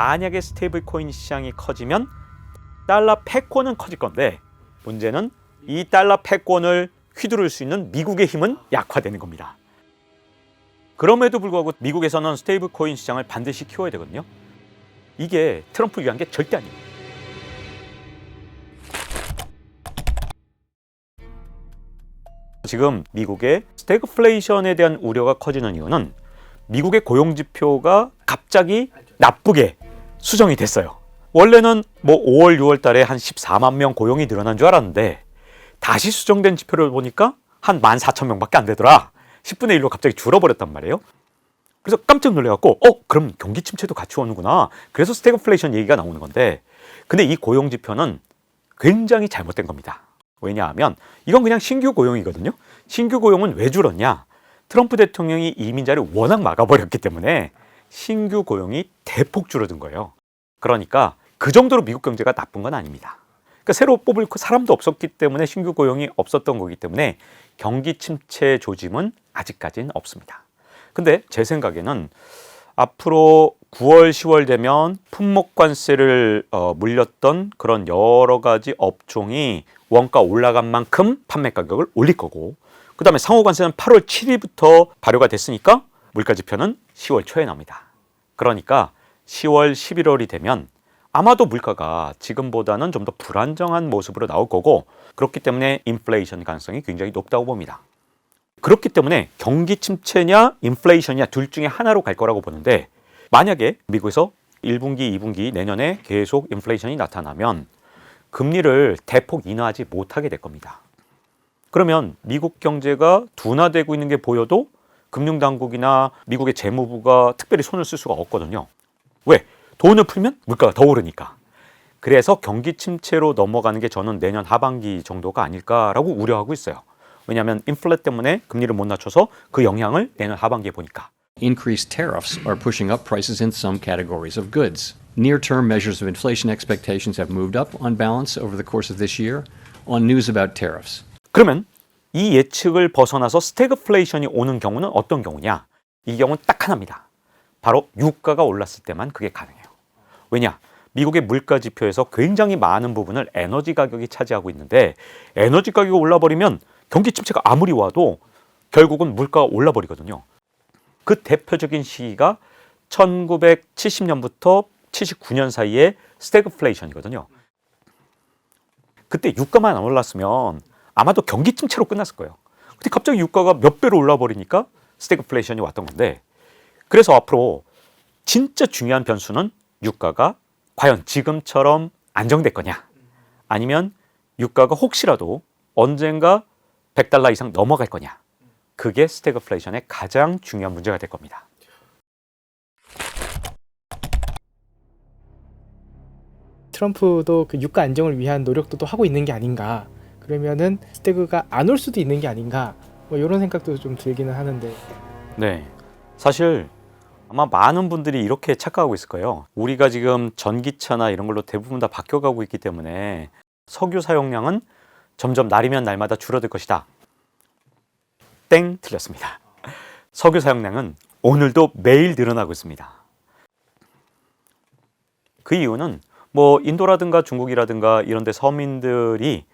만약에 스테이블 코인 시장이 커지면 달러 패권은 커질 건데 문제는 이 달러 패권을 휘두를 수 있는 미국의 힘은 약화되는 겁니다. 그럼에도 불구하고 미국에서는 스테이블 코인 시장을 반드시 키워야 되거든요. 이게 트럼프 위한 게 절대 아니에요. 지금 미국의 스태그플레이션에 대한 우려가 커지는 이유는 미국의 고용지표가 갑자기 나쁘게 수정이 됐어요. 원래는 5월, 6월 달에 한 14만 명 고용이 늘어난 줄 알았는데 다시 수정된 지표를 보니까 한 14,000명밖에 안 되더라. 10분의 1로 갑자기 줄어버렸단 말이에요. 그래서 깜짝 놀래갖고 그럼 경기 침체도 같이 오는구나. 그래서 스태그플레이션 얘기가 나오는 건데 근데 이 고용지표는 굉장히 잘못된 겁니다. 왜냐하면 이건 그냥 신규 고용이거든요. 신규 고용은 왜 줄었냐? 트럼프 대통령이 이민자를 워낙 막아버렸기 때문에 신규 고용이 대폭 줄어든 거예요. 그러니까 그 정도로 미국 경제가 나쁜 건 아닙니다. 그러니까 새로 뽑을 사람도 없었기 때문에 신규 고용이 없었던 거기 때문에 경기 침체 조짐은 아직까지는 없습니다. 근데 제 생각에는 앞으로 9월, 10월 되면 품목 관세를 물렸던 그런 여러 가지 업종이 원가 올라간 만큼 판매 가격을 올릴 거고 그 다음에 상호 관세는 8월 7일부터 발효가 됐으니까 물가 지표는 10월 초에 나옵니다. 그러니까 10월, 11월이 되면 아마도 물가가 지금보다는 좀 더 불안정한 모습으로 나올 거고 그렇기 때문에 인플레이션 가능성이 굉장히 높다고 봅니다. 그렇기 때문에 경기 침체냐 인플레이션이냐 둘 중에 하나로 갈 거라고 보는데 만약에 미국에서 1분기, 2분기 내년에 계속 인플레이션이 나타나면 금리를 대폭 인하하지 못하게 될 겁니다. 그러면 미국 경제가 둔화되고 있는 게 보여도 금융당국이나 미국의 재무부가 특별히 손을 쓸 수가 없거든요. 왜? 돈을 풀면 물가가 더 오르니까. 그래서 경기 침체로 넘어가는 게 저는 내년 하반기 정도가 아닐까라고 우려하고 있어요. 왜냐하면 인플레 때문에 금리를 못 낮춰서 그 영향을 내년 하반기에 보니까. Increased tariffs are pushing up prices in some categories of goods. Near-term measures of inflation expectations have moved up on balance over the course of this year on news about tariffs. 그러면 이 예측을 벗어나서 스태그플레이션이 오는 경우는 어떤 경우냐? 이 경우는 딱 하나입니다. 바로 유가가 올랐을 때만 그게 가능해요. 왜냐? 미국의 물가 지표에서 굉장히 많은 부분을 에너지 가격이 차지하고 있는데 에너지 가격이 올라버리면 경기 침체가 아무리 와도 결국은 물가가 올라버리거든요. 그 대표적인 시기가 1970년부터 79년 사이에 스태그플레이션이거든요. 그때 유가만 안 올랐으면 아마도 경기 침체로 끝났을 거예요. 근데 갑자기 유가가 몇 배로 올라버리니까 스태그플레이션이 왔던 건데 그래서 앞으로 진짜 중요한 변수는 유가가 과연 지금처럼 안정될 거냐 아니면 유가가 혹시라도 언젠가 100달러 이상 넘어갈 거냐 그게 스태그플레이션의 가장 중요한 문제가 될 겁니다. 트럼프도 그 유가 안정을 위한 노력도 또 하고 있는 게 아닌가. 그러면은 스태그가 안 올 수도 있는 게 아닌가. 뭐 이런 생각도 좀 들기는 하는데. 네, 사실 아마 많은 분들이 이렇게 착각하고 있을 거예요. 우리가 지금 전기차나 이런 걸로 대부분 다 바뀌어가고 있기 때문에 석유 사용량은 점점 날이면 날마다 줄어들 것이다. 땡, 틀렸습니다. 석유 사용량은 오늘도 매일 늘어나고 있습니다. 그 이유는 뭐 인도라든가 중국이라든가 이런 데 서민들이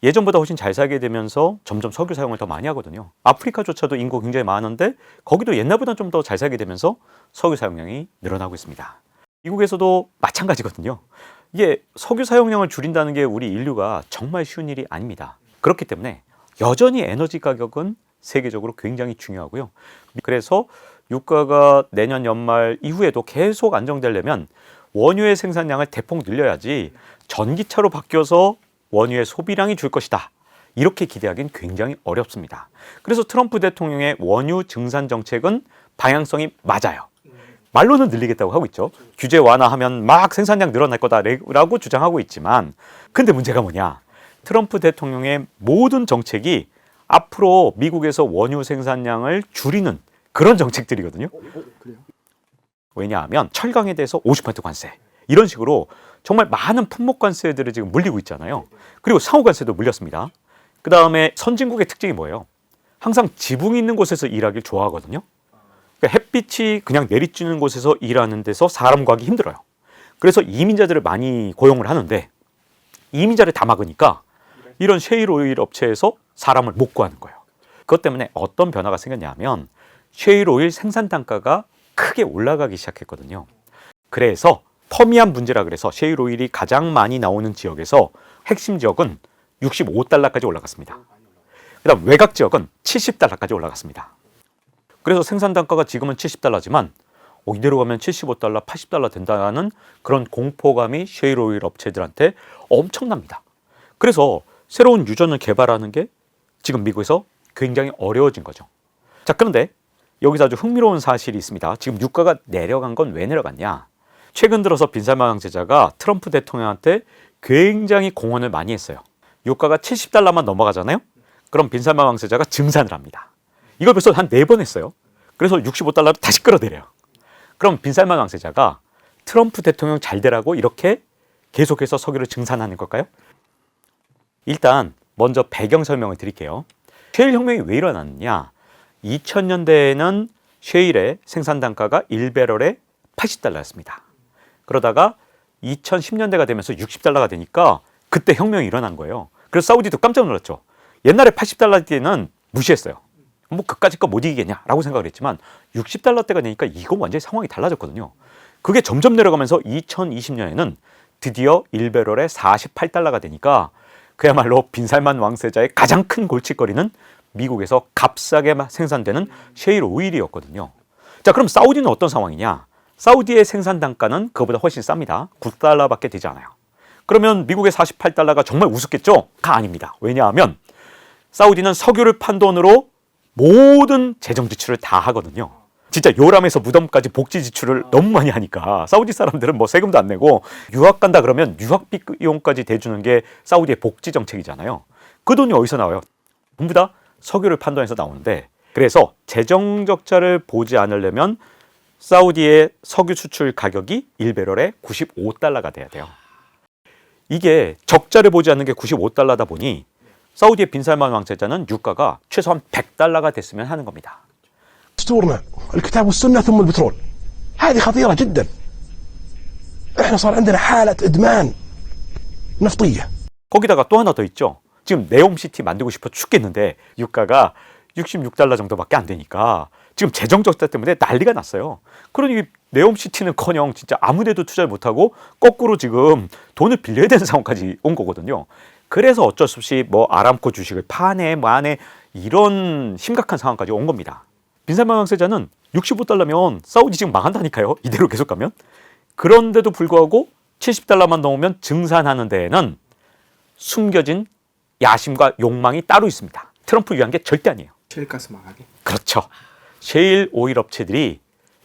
예전보다 훨씬 잘 살게 되면서 점점 석유 사용을 더 많이 하거든요. 아프리카조차도 인구 굉장히 많은데 거기도 옛날보다 좀 더 잘 살게 되면서 석유 사용량이 늘어나고 있습니다. 미국에서도 마찬가지거든요. 이게 석유 사용량을 줄인다는 게 우리 인류가 정말 쉬운 일이 아닙니다. 그렇기 때문에 여전히 에너지 가격은 세계적으로 굉장히 중요하고요. 그래서 유가가 내년 연말 이후에도 계속 안정되려면 원유의 생산량을 대폭 늘려야지 전기차로 바뀌어서 원유의 소비량이 줄 것이다. 이렇게 기대하기는 굉장히 어렵습니다. 그래서 트럼프 대통령의 원유 증산 정책은 방향성이 맞아요. 말로는 늘리겠다고 하고 있죠. 규제 완화하면 막 생산량 늘어날 거다라고 주장하고 있지만 근데 문제가 뭐냐. 트럼프 대통령의 모든 정책이 앞으로 미국에서 원유 생산량을 줄이는 그런 정책들이거든요. 왜냐하면 철강에 대해서 50% 관세 이런 식으로 정말 많은 품목 관세들을 지금 물리고 있잖아요. 그리고 상호 관세도 물렸습니다. 그 다음에 선진국의 특징이 뭐예요? 항상 지붕이 있는 곳에서 일하길 좋아하거든요. 그러니까 햇빛이 그냥 내리쬐는 곳에서 일하는 데서 사람 구하기 힘들어요. 그래서 이민자들을 많이 고용을 하는데 이민자를 다 막으니까 이런 셰일 오일 업체에서 사람을 못 구하는 거예요. 그것 때문에 어떤 변화가 생겼냐면 셰일 오일 생산 단가가 크게 올라가기 시작했거든요. 그래서 퍼미안 문제라 그래서 셰일 오일이 가장 많이 나오는 지역에서 핵심 지역은 65달러까지 올라갔습니다. 그다음 외곽 지역은 70달러까지 올라갔습니다. 그래서 생산 단가가 지금은 70달러지만 이대로 가면 75달러, 80달러 된다는 그런 공포감이 셰일 오일 업체들한테 엄청납니다. 그래서 새로운 유전을 개발하는 게 지금 미국에서 굉장히 어려워진 거죠. 자, 그런데 여기서 아주 흥미로운 사실이 있습니다. 지금 유가가 내려간 건 왜 내려갔냐? 최근 들어서 빈살만 왕세자가 트럼프 대통령한테 굉장히 공헌을 많이 했어요. 유가가 70달러만 넘어가잖아요? 그럼 빈살만 왕세자가 증산을 합니다. 이걸 벌써 한 4번 했어요. 그래서 65달러를 다시 끌어내려요. 그럼 빈살만 왕세자가 트럼프 대통령 잘 되라고 이렇게 계속해서 석유를 증산하는 걸까요? 일단 먼저 배경 설명을 드릴게요. 셰일 혁명이 왜 일어났느냐? 2000년대에는 셰일의 생산 단가가 1배럴에 80달러였습니다. 그러다가 2010년대가 되면서 60달러가 되니까 그때 혁명이 일어난 거예요. 그래서 사우디도 깜짝 놀랐죠. 옛날에 80달러 때는 무시했어요. 뭐 그까짓 거 못 이기겠냐라고 생각을 했지만 60달러대가 되니까 이건 완전히 상황이 달라졌거든요. 그게 점점 내려가면서 2020년에는 드디어 1배럴에 48달러가 되니까 그야말로 빈살만 왕세자의 가장 큰 골칫거리는 미국에서 값싸게 생산되는 셰일 오일이었거든요. 자, 그럼 사우디는 어떤 상황이냐? 사우디의 생산 단가는 그거보다 훨씬 쌉니다. 9달러밖에 되지 않아요. 그러면 미국의 48달러가 정말 우습겠죠? 아닙니다. 왜냐하면 사우디는 석유를 판 돈으로 모든 재정 지출을 다 하거든요. 진짜 요람에서 무덤까지 복지 지출을 너무 많이 하니까 사우디 사람들은 뭐 세금도 안 내고 유학 간다 그러면 유학비 비용까지 대주는 게 사우디의 복지 정책이잖아요. 그 돈이 어디서 나와요? 전부 다 석유를 판 돈에서 나오는데, 그래서 재정 적자를 보지 않으려면 사우디의 석유 수출 가격이 1배럴에 95달러가 돼야 돼요. 이게 적자를 보지 않는 게 95달러다 보니 사우디의 빈살만 왕세자는 유가가 최소한 100달러가 됐으면 하는 겁니다. دستورنا الكتاب والسنة ثم البترول هذه خطيرة جدا احنا صار عندنا حالة ادمان نفطية 거기다가 또 하나 더 있죠. 지금 네옴시티 만들고 싶어 죽겠는데 유가가 66달러 정도밖에 안 되니까 지금 재정 적자 때문에 난리가 났어요. 그러니 네옴시티는커녕 진짜 아무데도 투자를 못하고 거꾸로 지금 돈을 빌려야 되는 상황까지 온 거거든요. 그래서 어쩔 수 없이 뭐 아람코 주식을 파네 마네 이런 심각한 상황까지 온 겁니다. 빈살만 왕세자는 65달러면 사우디 지금 망한다니까요. 이대로 계속 가면. 그런데도 불구하고 70달러만 넘으면 증산하는 데에는 숨겨진 야심과 욕망이 따로 있습니다. 트럼프 위한 게 절대 아니에요. 셰일가스 망하게. 그렇죠. 셰일 오일 업체들이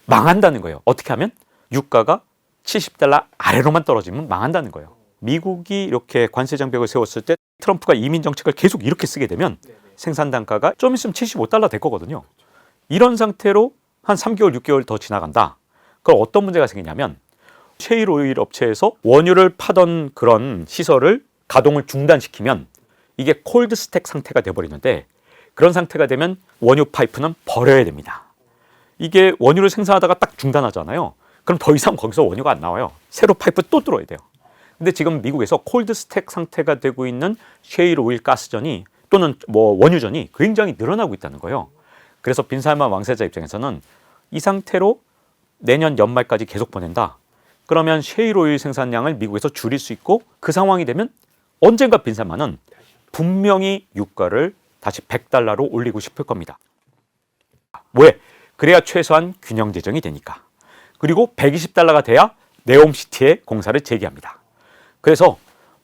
망한다는 거예요. 어떻게 하면? 유가가 70달러 아래로만 떨어지면 망한다는 거예요. 미국이 이렇게 관세 장벽을 세웠을 때 트럼프가 이민 정책을 계속 이렇게 쓰게 되면 생산 단가가 좀 있으면 75달러 될 거거든요. 이런 상태로 한 3개월, 6개월 더 지나간다. 그럼 어떤 문제가 생기냐면 셰일 오일 업체에서 원유를 파던 그런 시설을 가동을 중단시키면 이게 콜드 스택 상태가 돼버리는데, 그런 상태가 되면 원유 파이프는 버려야 됩니다. 이게 원유를 생산하다가 딱 중단하잖아요. 그럼 더 이상 거기서 원유가 안 나와요. 새로 파이프 또 뚫어야 돼요. 근데 지금 미국에서 콜드 스택 상태가 되고 있는 셰일 오일 가스전이 또는 뭐 원유전이 굉장히 늘어나고 있다는 거예요. 그래서 빈살만 왕세자 입장에서는 이 상태로 내년 연말까지 계속 보낸다. 그러면 셰일 오일 생산량을 미국에서 줄일 수 있고, 그 상황이 되면 언젠가 빈살만은 분명히 유가를 다시 100달러로 올리고 싶을 겁니다. 왜? 그래야 최소한 균형 재정이 되니까. 그리고 120달러가 돼야 네옴시티에 공사를 재개합니다. 그래서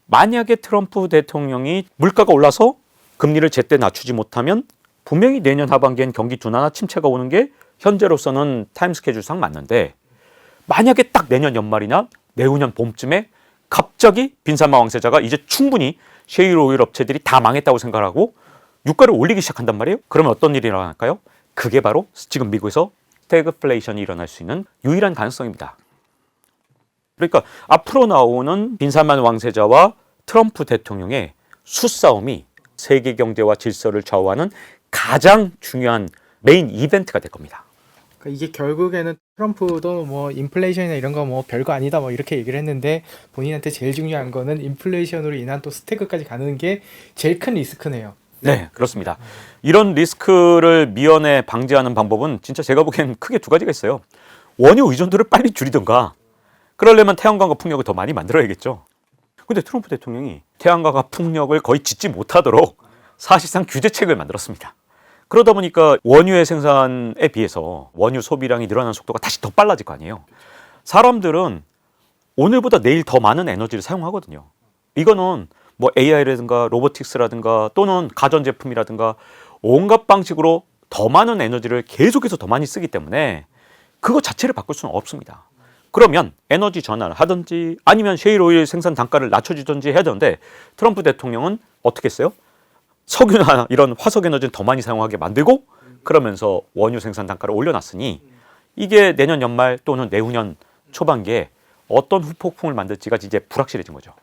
만약에 트럼프 대통령이 물가가 올라서 금리를 제때 낮추지 못하면 분명히 내년 하반기엔 경기 둔화나 침체가 오는 게 현재로서는 타임 스케줄상 맞는데, 만약에 딱 내년 연말이나 내후년 봄쯤에 갑자기 빈살만 왕세자가 이제 충분히 셰일 오일 업체들이 다 망했다고 생각하고 유가를 올리기 시작한단 말이에요. 그러면 어떤 일이 일어날까요? 그게 바로 지금 미국에서 스태그플레이션이 일어날 수 있는 유일한 가능성입니다. 그러니까 앞으로 나오는 빈살만 왕세자와 트럼프 대통령의 수싸움이 세계 경제와 질서를 좌우하는 가장 중요한 메인 이벤트가 될 겁니다. 그러니까 이게 결국에는 트럼프도 뭐 인플레이션이나 이런 거 뭐 별거 아니다 뭐 이렇게 얘기를 했는데 본인한테 제일 중요한 거는 인플레이션으로 인한 또 스태그까지 가는 게 제일 큰 리스크네요. 네, 그렇습니다. 이런 리스크를 미연에 방지하는 방법은 진짜 제가 보기엔 크게 두 가지가 있어요. 원유 의존도를 빨리 줄이든가, 그러려면 태양광과 풍력을 더 많이 만들어야겠죠. 근데 트럼프 대통령이 태양광과 풍력을 거의 짓지 못하도록 사실상 규제책을 만들었습니다. 그러다 보니까 원유의 생산에 비해서 원유 소비량이 늘어나는 속도가 다시 더 빨라질 거 아니에요. 사람들은 오늘보다 내일 더 많은 에너지를 사용하거든요. 이거는 뭐 AI라든가 로보틱스라든가 또는 가전제품이라든가 온갖 방식으로 더 많은 에너지를 계속해서 더 많이 쓰기 때문에 그거 자체를 바꿀 수는 없습니다. 그러면 에너지 전환을 하든지 아니면 셰일 오일 생산 단가를 낮춰주든지 해야 되는데 트럼프 대통령은 어떻게 했어요? 석유나 이런 화석 에너지는 더 많이 사용하게 만들고 그러면서 원유 생산 단가를 올려놨으니 이게 내년 연말 또는 내후년 초반기에 어떤 후폭풍을 만들지가 이제 불확실해진 거죠.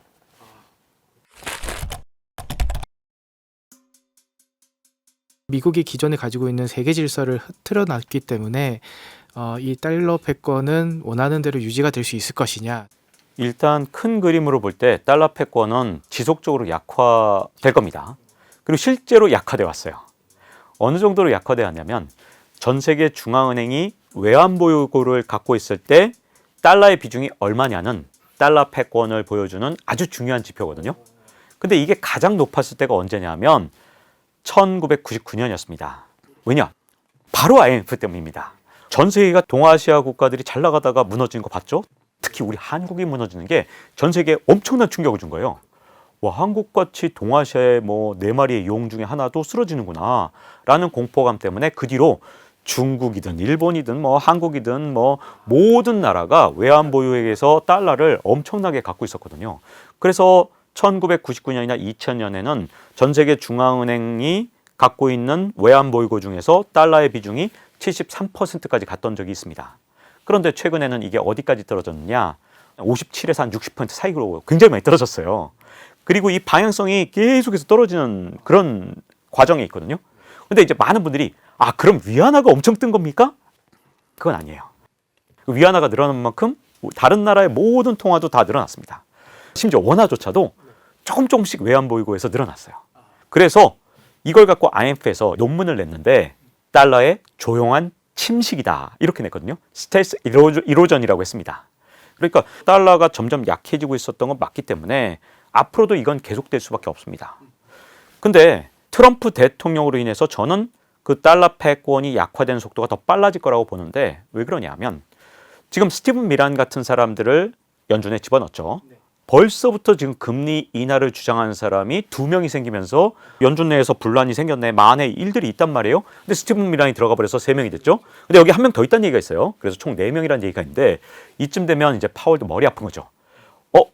미국이 기존에 가지고 있는 세계 질서를 흐트러 놨기 때문에 이 달러 패권은 원하는 대로 유지가 될 수 있을 것이냐. 일단 큰 그림으로 볼 때 달러 패권은 지속적으로 약화될 겁니다. 그리고 실제로 약화돼 왔어요. 어느 정도로 약화돼 왔냐면 전 세계 중앙은행이 외환보유고를 갖고 있을 때 달러의 비중이 얼마냐는 달러 패권을 보여주는 아주 중요한 지표거든요. 근데 이게 가장 높았을 때가 언제냐면 1999년이었습니다. 왜냐? 바로 IMF 때문입니다. 전 세계가 동아시아 국가들이 잘 나가다가 무너지는 거 봤죠? 특히 우리 한국이 무너지는 게 전 세계에 엄청난 충격을 준 거예요. 와, 한국같이 동아시아의 뭐 4마리의 용 중에 하나도 쓰러지는구나 라는 공포감 때문에 그 뒤로 중국이든 일본이든 뭐 한국이든 뭐 모든 나라가 외환 보유액에서 달러를 엄청나게 갖고 있었거든요. 그래서 1999년이나 2000년에는 전 세계 중앙은행이 갖고 있는 외환 보유고 중에서 달러의 비중이 73%까지 갔던 적이 있습니다. 그런데 최근에는 이게 어디까지 떨어졌느냐? 57에서 한 60% 사이로 굉장히 많이 떨어졌어요. 그리고 이 방향성이 계속해서 떨어지는 그런 과정에 있거든요. 근데 이제 많은 분들이 그럼 위안화가 엄청 뜬 겁니까? 그건 아니에요. 위안화가 늘어난 만큼 다른 나라의 모든 통화도 다 늘어났습니다. 심지어 원화조차도 조금씩 외환보유고에서 늘어났어요. 그래서 이걸 갖고 IMF에서 논문을 냈는데 달러의 조용한 침식이다 이렇게 냈거든요. 스텔스 이로전이라고 했습니다. 그러니까 달러가 점점 약해지고 있었던 건 맞기 때문에 앞으로도 이건 계속될 수밖에 없습니다. 근데 트럼프 대통령으로 인해서 저는 그 달러 패권이 약화되는 속도가 더 빨라질 거라고 보는데 왜 그러냐면 지금 스티븐 미란 같은 사람들을 연준에 집어넣었죠. 벌써부터 지금 금리 인하를 주장하는 사람이 2명이 생기면서 연준 내에서 분란이 생겼네. 만에 일들이 있단 말이에요. 근데 스티븐 미란이 들어가 버려서 3명이 됐죠. 근데 여기 한 명 더 있다는 얘기가 있어요. 그래서 총 4명이라는 얘기가 있는데 이쯤 되면 이제 파월도 머리 아픈 거죠.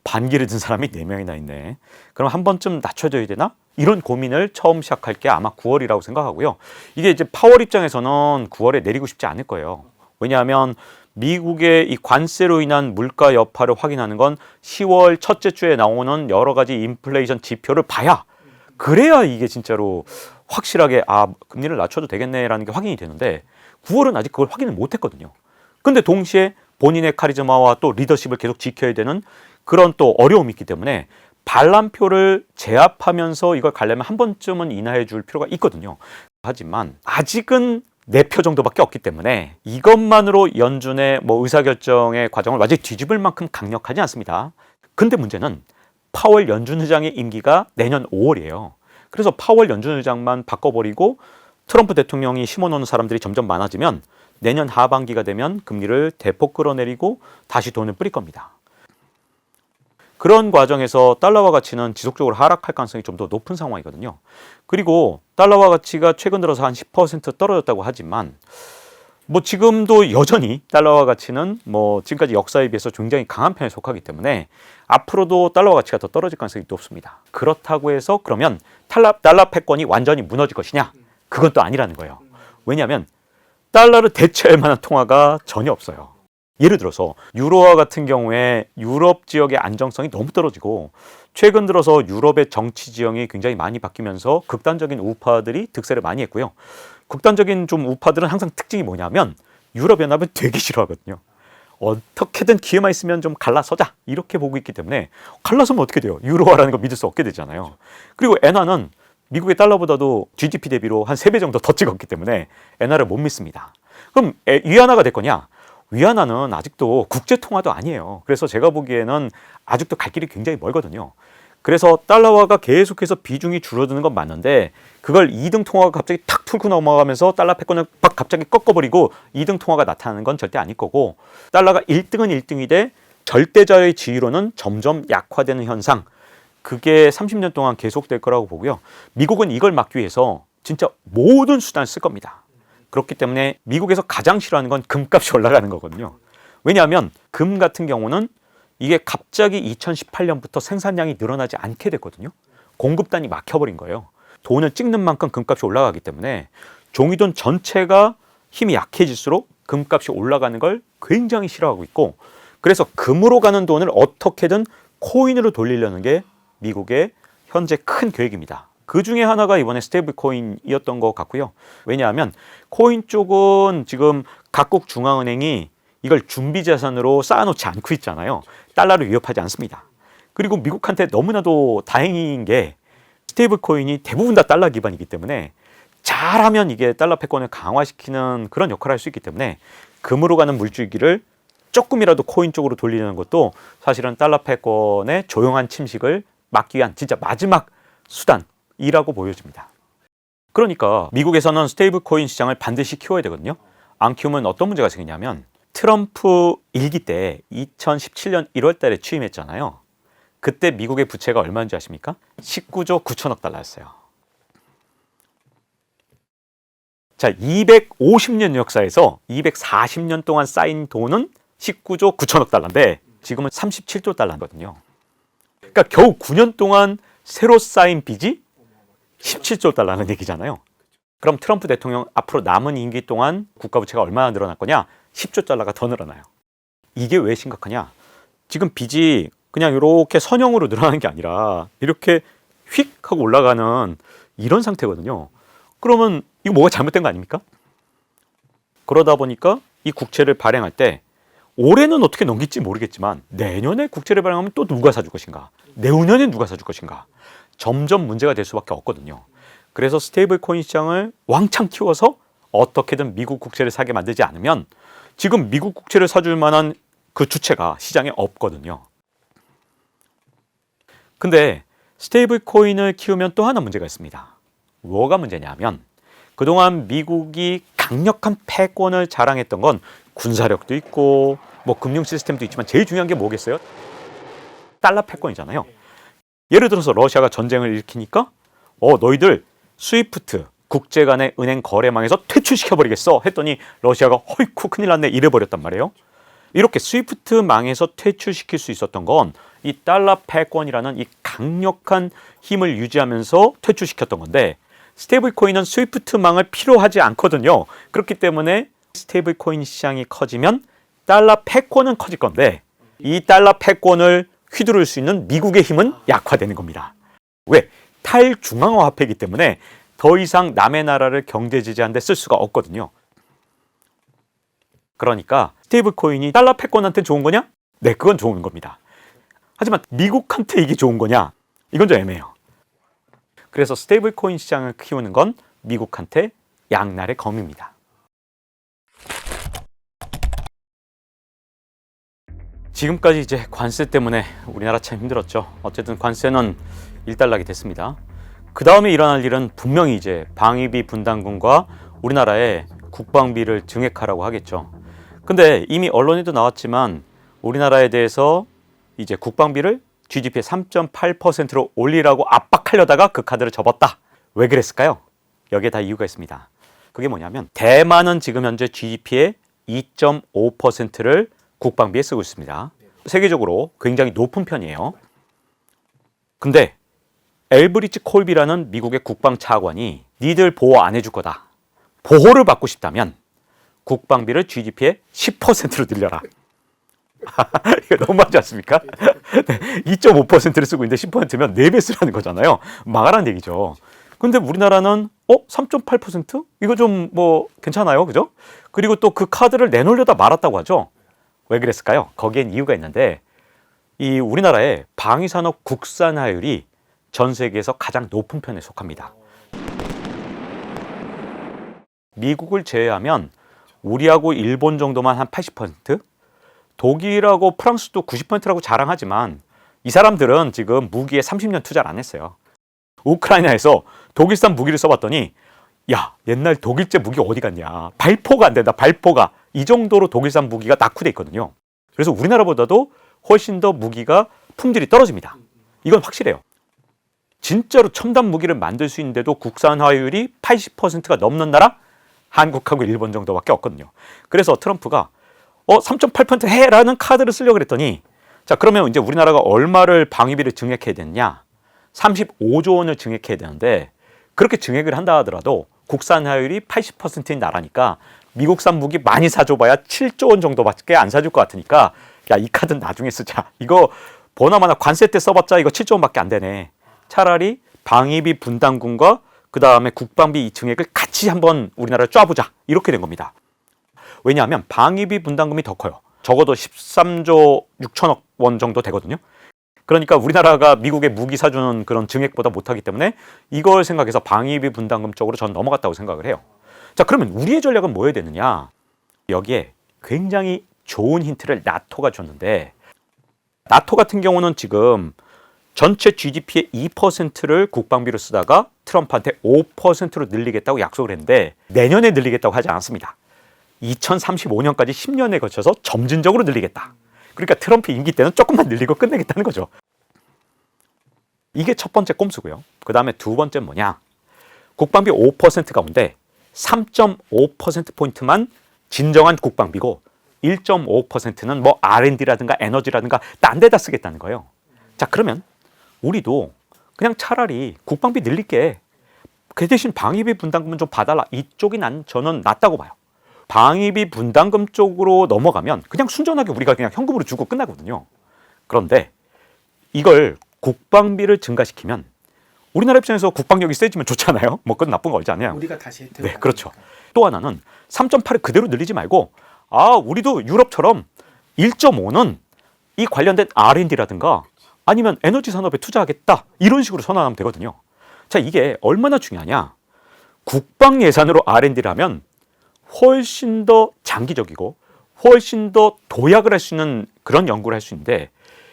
반기를 든 사람이 4명이나 있네. 그럼 한 번쯤 낮춰줘야 되나? 이런 고민을 처음 시작할 게 아마 9월이라고 생각하고요. 이게 이제 파월 입장에서는 9월에 내리고 싶지 않을 거예요. 왜냐하면 미국의 이 관세로 인한 물가 여파를 확인하는 건 10월 첫째 주에 나오는 여러 가지 인플레이션 지표를 봐야 그래야 이게 진짜로 확실하게 금리를 낮춰도 되겠네라는 게 확인이 되는데 9월은 아직 그걸 확인을 못 했거든요. 근데 동시에 본인의 카리스마와 또 리더십을 계속 지켜야 되는 그런 또 어려움이 있기 때문에 반란표를 제압하면서 이걸 가려면 한 번쯤은 인하해 줄 필요가 있거든요. 하지만 아직은 4표 정도밖에 없기 때문에 이것만으로 연준의 의사결정의 과정을 완전히 뒤집을 만큼 강력하지 않습니다. 근데 문제는 파월 연준 의장의 임기가 내년 5월이에요. 그래서 파월 연준 의장만 바꿔버리고 트럼프 대통령이 심어놓는 사람들이 점점 많아지면 내년 하반기가 되면 금리를 대폭 끌어내리고 다시 돈을 뿌릴 겁니다. 그런 과정에서 달러화 가치는 지속적으로 하락할 가능성이 좀 더 높은 상황이거든요. 그리고 달러화 가치가 최근 들어서 한 10% 떨어졌다고 하지만 지금도 여전히 달러화 가치는 지금까지 역사에 비해서 굉장히 강한 편에 속하기 때문에 앞으로도 달러화 가치가 더 떨어질 가능성이 높습니다. 그렇다고 해서 그러면 달러 패권이 완전히 무너질 것이냐? 그건 또 아니라는 거예요. 왜냐하면 달러를 대체할 만한 통화가 전혀 없어요. 예를 들어서 유로화 같은 경우에 유럽 지역의 안정성이 너무 떨어지고 최근 들어서 유럽의 정치 지형이 굉장히 많이 바뀌면서 극단적인 우파들이 득세를 많이 했고요. 극단적인 좀 우파들은 항상 특징이 뭐냐면 유럽연합은 되게 싫어하거든요. 어떻게든 기회만 있으면 좀 갈라서자 이렇게 보고 있기 때문에 갈라서면 어떻게 돼요? 유로화라는 거 믿을 수 없게 되잖아요. 그리고 엔화는 미국의 달러보다도 GDP 대비로 한 3배 정도 더 찍었기 때문에 엔화를 못 믿습니다. 그럼 위안화가 될 거냐? 위안화는 아직도 국제통화도 아니에요. 그래서 제가 보기에는 아직도 갈 길이 굉장히 멀거든요. 그래서 달러화가 계속해서 비중이 줄어드는 건 맞는데 그걸 2등 통화가 갑자기 탁 뚫고 넘어가면서 달러 패권을 막 갑자기 꺾어버리고 2등 통화가 나타나는 건 절대 아닐 거고 달러가 1등은 1등이 돼 절대자의 지위로는 점점 약화되는 현상 그게 30년 동안 계속될 거라고 보고요. 미국은 이걸 막기 위해서 진짜 모든 수단을 쓸 겁니다. 그렇기 때문에 미국에서 가장 싫어하는 건 금값이 올라가는 거거든요. 왜냐하면 금 같은 경우는 이게 갑자기 2018년부터 생산량이 늘어나지 않게 됐거든요. 공급단이 막혀버린 거예요. 돈을 찍는 만큼 금값이 올라가기 때문에 종이돈 전체가 힘이 약해질수록 금값이 올라가는 걸 굉장히 싫어하고 있고 그래서 금으로 가는 돈을 어떻게든 코인으로 돌리려는 게 미국의 현재 큰 계획입니다. 그 중에 하나가 이번에 스테이블 코인이었던 것 같고요. 왜냐하면 코인 쪽은 지금 각국 중앙은행이 이걸 준비 자산으로 쌓아놓지 않고 있잖아요. 달러를 위협하지 않습니다. 그리고 미국한테 너무나도 다행인 게 스테이블 코인이 대부분 다 달러 기반이기 때문에 잘하면 이게 달러 패권을 강화시키는 그런 역할을 할 수 있기 때문에 금으로 가는 물줄기를 조금이라도 코인 쪽으로 돌리는 것도 사실은 달러 패권의 조용한 침식을 막기 위한 진짜 마지막 수단이라고 보여집니다. 그러니까 미국에서는 스테이블 코인 시장을 반드시 키워야 되거든요. 안 키우면 어떤 문제가 생기냐면 트럼프 1기 때 2017년 1월 달에 취임했잖아요. 그때 미국의 부채가 얼마인지 아십니까? 19조 9천억 달러였어요. 자, 250년 역사에서 240년 동안 쌓인 돈은 19조 9천억 달러인데 지금은 37조 달러거든요. 그러니까 겨우 9년 동안 새로 쌓인 빚이 17조 달러라는 얘기잖아요. 그럼 트럼프 대통령 앞으로 남은 임기 동안 국가 부채가 얼마나 늘어날 거냐? 10조 달러가 더 늘어나요. 이게 왜 심각하냐? 지금 빚이 그냥 이렇게 선형으로 늘어나는 게 아니라 이렇게 휙 하고 올라가는 이런 상태거든요. 그러면 이거 뭐가 잘못된 거 아닙니까? 그러다 보니까 이 국채를 발행할 때 올해는 어떻게 넘길지 모르겠지만 내년에 국채를 발행하면 또 누가 사줄 것인가? 내후년에 누가 사줄 것인가? 점점 문제가 될 수밖에 없거든요. 그래서 스테이블 코인 시장을 왕창 키워서 어떻게든 미국 국채를 사게 만들지 않으면 지금 미국 국채를 사줄 만한 그 주체가 시장에 없거든요. 근데 스테이블 코인을 키우면 또 하나 문제가 있습니다. 뭐가 문제냐면 그동안 미국이 강력한 패권을 자랑했던 건 군사력도 있고 뭐 금융 시스템도 있지만 제일 중요한 게 뭐겠어요? 달러 패권이잖아요. 예를 들어서 러시아가 전쟁을 일으키니까 너희들 스위프트 국제 간의 은행 거래망에서 퇴출시켜버리겠어 했더니 러시아가 허이쿠 큰일 났네 이래버렸단 말이에요. 이렇게 스위프트 망에서 퇴출시킬 수 있었던 건 이 달러 패권이라는 이 강력한 힘을 유지하면서 퇴출시켰던 건데 스테이블 코인은 스위프트 망을 필요하지 않거든요. 그렇기 때문에 스테이블 코인 시장이 커지면 달러 패권은 커질 건데 이 달러 패권을 휘두를 수 있는 미국의 힘은 약화되는 겁니다. 왜? 탈중앙화 화폐이기 때문에 더 이상 남의 나라를 경제 지지하는 데 쓸 수가 없거든요. 그러니까 스테이블 코인이 달러 패권한테 좋은 거냐? 네, 그건 좋은 겁니다. 하지만 미국한테 이게 좋은 거냐? 이건 좀 애매해요. 그래서 스테이블 코인 시장을 키우는 건 미국한테 양날의 검입니다. 지금까지 이제 관세 때문에 우리나라 참 힘들었죠. 어쨌든 관세는 일단락이 됐습니다. 그 다음에 일어날 일은 분명히 이제 방위비 분담금과 우리나라의 국방비를 증액하라고 하겠죠. 근데 이미 언론에도 나왔지만 우리나라에 대해서 이제 국방비를 GDP의 3.8%로 올리라고 압박하려다가 그 카드를 접었다. 왜 그랬을까요? 여기에 다 이유가 있습니다. 그게 뭐냐면 대만은 지금 현재 GDP의 2.5%를 국방비에 쓰고 있습니다. 세계적으로 굉장히 높은 편이에요. 근데 엘브리지 콜비라는 미국의 국방차관이 니들 보호 안 해줄 거다. 보호를 받고 싶다면 국방비를 GDP의 10%로 늘려라. 이거 너무하지 않습니까? 2.5%를 쓰고 있는데 10%면 4배 쓰라는 거잖아요. 망하라는 얘기죠. 근데 우리나라는 3.8%? 이거 좀 뭐 괜찮아요. 그죠? 그리고 또 그 카드를 내놓으려다 말았다고 하죠. 왜 그랬을까요? 거기엔 이유가 있는데 이 우리나라의 방위산업 국산화율이 전 세계에서 가장 높은 편에 속합니다. 미국을 제외하면 우리하고 일본 정도만 한 80%, 독일하고 프랑스도 90%라고 자랑하지만 이 사람들은 지금 무기에 30년 투자를 안 했어요. 우크라이나에서 독일산 무기를 써봤더니 야, 옛날 독일제 무기 어디 갔냐. 발포가 안 된다. 발포가. 이 정도로 독일산 무기가 낙후돼 있거든요. 그래서 우리나라보다도 훨씬 더 무기가 품질이 떨어집니다. 이건 확실해요. 진짜로 첨단 무기를 만들 수 있는데도 국산화율이 80%가 넘는 나라? 한국하고 일본 정도밖에 없거든요. 그래서 트럼프가 3.8% 해라는 카드를 쓰려고 그랬더니 자, 그러면 이제 우리나라가 얼마를 방위비를 증액해야 되느냐? 35조 원을 증액해야 되는데 그렇게 증액을 한다 하더라도 국산화율이 80%인 나라니까 미국산 무기 많이 사줘봐야 7조 원 정도밖에 안 사줄 것 같으니까 야, 이 카드는 나중에 쓰자. 이거 보나마나 관세 때 써봤자 이거 7조 원밖에 안 되네. 차라리 방위비 분담금과 그 다음에 국방비 이 증액을 같이 한번 우리나라를 쫙보자. 이렇게 된 겁니다. 왜냐하면 방위비 분담금이 더 커요. 적어도 13조 6천억 원 정도 되거든요. 그러니까 우리나라가 미국에 무기 사주는 그런 증액보다 못하기 때문에 이걸 생각해서 방위비 분담금 쪽으로 전 넘어갔다고 생각을 해요. 자, 그러면 우리의 전략은 뭐여야 되느냐? 여기에 굉장히 좋은 힌트를 나토가 줬는데 나토 같은 경우는 지금 전체 GDP의 2%를 국방비로 쓰다가 트럼프한테 5%로 늘리겠다고 약속을 했는데 내년에 늘리겠다고 하지 않았습니다. 2035년까지 10년에 걸쳐서 점진적으로 늘리겠다. 그러니까 트럼프 임기 때는 조금만 늘리고 끝내겠다는 거죠. 이게 첫 번째 꼼수고요. 그 다음에 두 번째 뭐냐. 국방비 5% 가운데 3.5%포인트만 진정한 국방비고 1.5%는 뭐 R&D라든가 에너지라든가 딴 데다 쓰겠다는 거예요. 자, 그러면 우리도 그냥 차라리 국방비 늘릴게. 그 대신 방위비 분담금은 좀 봐달라. 이쪽이 저는 낫다고 봐요. 방위비 분담금 쪽으로 넘어가면 그냥 순전하게 우리가 그냥 현금으로 주고 끝나거든요. 그런데 이걸 국방비를 증가시키면 우리나라 입장에서 국방력이 세지면 좋잖아요. 뭐 그건 나쁜 거 알지 않냐. 우리가 다시 혜택을 네, 그렇죠. 또 하나는 3.8을 그대로 늘리지 말고 우리도 유럽처럼 1.5는 이 관련된 R&D라든가 아니면 에너지 산업에 투자하겠다. 이런 식으로 선언하면 되거든요. 자, 이게 얼마나 중요하냐. 국방 예산으로 R&D를 하면 훨씬 더 장기적이고 훨씬 더 도약을 할 수 있는 그런 연구를 할 수 있는데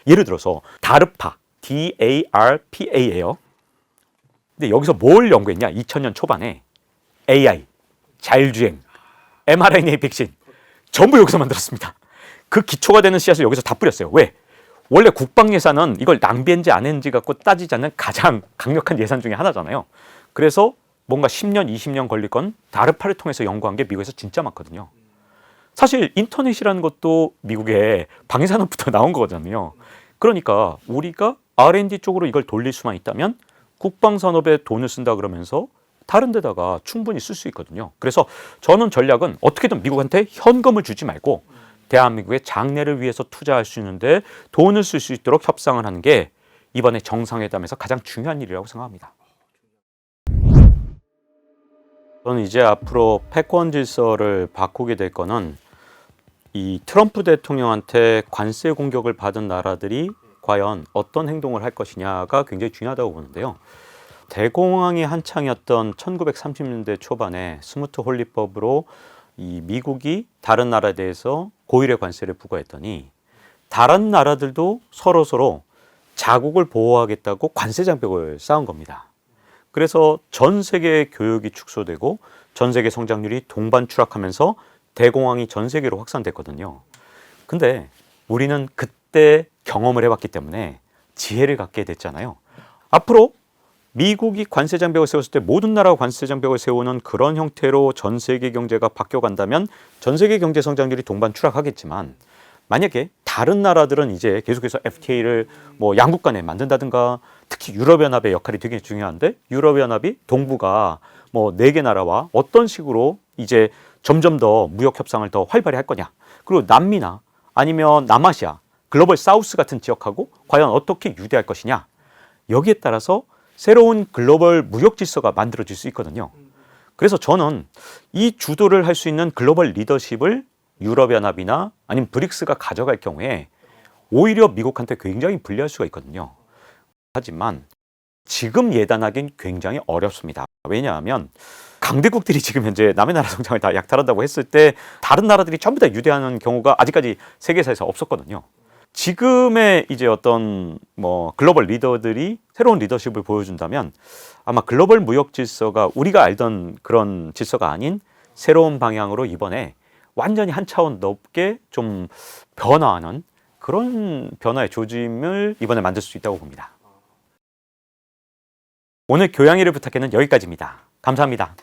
예를 들어서 다르파, DARPA예요. 근데 여기서 뭘 연구했냐? 2000년 초반에 AI, 자율주행, mRNA 백신 전부 여기서 만들었습니다. 그 기초가 되는 씨앗을 여기서 다 뿌렸어요. 왜? 원래 국방 예산은 이걸 낭비했는지 안 했는지 갖고 따지지 않는 가장 강력한 예산 중에 하나잖아요. 그래서 뭔가 10년, 20년 걸릴 건 다르파를 통해서 연구한 게 미국에서 진짜 많거든요. 사실 인터넷이라는 것도 미국의 방위산업부터 나온 거잖아요. 그러니까 우리가 R&D 쪽으로 이걸 돌릴 수만 있다면 국방산업에 돈을 쓴다 그러면서 다른 데다가 충분히 쓸 수 있거든요. 그래서 저는 전략은 어떻게든 미국한테 현금을 주지 말고 대한민국의 장래를 위해서 투자할 수 있는데 돈을 쓸 수 있도록 협상을 하는 게 이번에 정상회담에서 가장 중요한 일이라고 생각합니다. 저는 이제 앞으로 패권 질서를 바꾸게 될 거는 이 트럼프 대통령한테 관세 공격을 받은 나라들이 과연 어떤 행동을 할 것이냐가 굉장히 중요하다고 보는데요. 대공황이 한창이었던 1930년대 초반에 스무트 홀리법으로 이 미국이 다른 나라에 대해서 고율의 관세를 부과했더니 다른 나라들도 서로 자국을 보호하겠다고 관세 장벽을 쌓은 겁니다. 그래서 전 세계 교육이 축소되고 전 세계 성장률이 동반 추락하면서 대공황이 전 세계로 확산됐거든요. 근데 우리는 그때 경험을 해봤기 때문에 지혜를 갖게 됐잖아요. 앞으로 미국이 관세 장벽을 세웠을 때 모든 나라가 관세 장벽을 세우는 그런 형태로 전 세계 경제가 바뀌어간다면 전 세계 경제 성장률이 동반 추락하겠지만 만약에 다른 나라들은 이제 계속해서 FTA를 뭐 양국 간에 만든다든가 특히 유럽연합의 역할이 되게 중요한데 유럽연합이 동북아 뭐 4개 나라와 어떤 식으로 이제 점점 더 무역 협상을 더 활발히 할 거냐. 그리고 남미나 아니면 남아시아, 글로벌 사우스 같은 지역하고 과연 어떻게 유대할 것이냐. 여기에 따라서 새로운 글로벌 무역 질서가 만들어질 수 있거든요. 그래서 저는 이 주도를 할 수 있는 글로벌 리더십을 유럽연합이나 아니면 브릭스가 가져갈 경우에 오히려 미국한테 굉장히 불리할 수가 있거든요. 하지만 지금 예단하기는 굉장히 어렵습니다. 왜냐하면 강대국들이 지금 현재 남의 나라 성장을 다 약탈한다고 했을 때 다른 나라들이 전부 다 유대하는 경우가 아직까지 세계사에서 없었거든요. 지금의 이제 어떤 뭐 글로벌 리더들이 새로운 리더십을 보여준다면 아마 글로벌 무역 질서가 우리가 알던 그런 질서가 아닌 새로운 방향으로 이번에 완전히 한 차원 높게 좀 변화하는 그런 변화의 조짐을 이번에 만들 수 있다고 봅니다. 오늘 교양이를 부탁해는 여기까지입니다. 감사합니다.